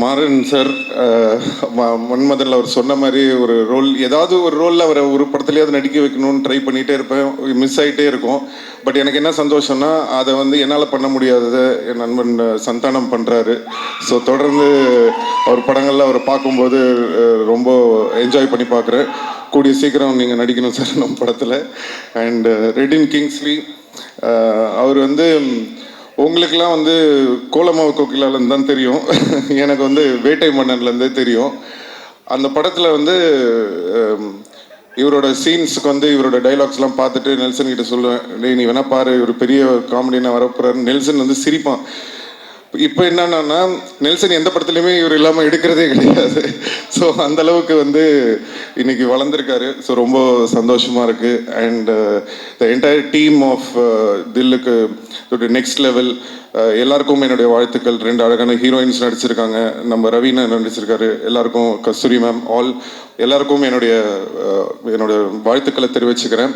Maran sir மன்மதனில் அவர் சொன்ன மாதிரி ஒரு ரோல், ஏதாவது ஒரு ரோலில் அவரை ஒரு படத்துலையாவது நடிக்க வைக்கணும்னு ட்ரை பண்ணிகிட்டே இருப்பேன், மிஸ் ஆகிட்டே இருக்கும். பட் எனக்கு என்ன சந்தோஷம்னா அதை வந்து என்னால் பண்ண முடியாததை என் நண்பன் சந்தானம் பண்ணுறாரு. ஸோ தொடர்ந்து அவர் படங்களில் அவரை பார்க்கும்போது ரொம்ப என்ஜாய் பண்ணி பார்க்குறேன். கூடிய சீக்கிரம் நீங்கள் நடிக்கணும் சார் நம்ம படத்தில். அண்ட் ரெடின் கிங்ஸ்லி, அவர் வந்து உங்களுக்கெல்லாம் வந்து கோலமாவு கோகிலாலேருந்து தான் தெரியும், எனக்கு வந்து வேட்டை மன்னன்லேருந்தே தெரியும். அந்த படத்தில் வந்து இவரோட சீன்ஸுக்கு வந்து இவரோட டைலாக்ஸ்லாம் பார்த்துட்டு நெல்சன் கிட்ட சொல்லுவேன், டேய் நீ வேணா பாரு, இவர் பெரிய காமெடினா வரப்போறாரு. நெல்சன் வந்து சிரிப்பான். இப்போ என்னன்னா நெல்சன் எந்த படத்துலையுமே இவர் இல்லாமல் எடுக்கிறதே கிடையாது. ஸோ அந்த அளவுக்கு வந்து இன்னைக்கு வளர்ந்துருக்காரு. ஸோ ரொம்ப சந்தோஷமாக இருக்குது. And the entire team of தில்லுக்கு நெக்ஸ்ட் லெவல் எல்லாருக்கும் என்னுடைய வாழ்த்துக்கள். 2 அழகான ஹீரோயின்ஸ் நடிச்சிருக்காங்க, நம்ம ரவீனா நடிச்சிருக்காரு, எல்லாருக்கும் கஸ்தூரி மேம், எல்லாருக்கும் என்னுடைய வாழ்த்துக்களை தெரிவிச்சுக்கிறேன்.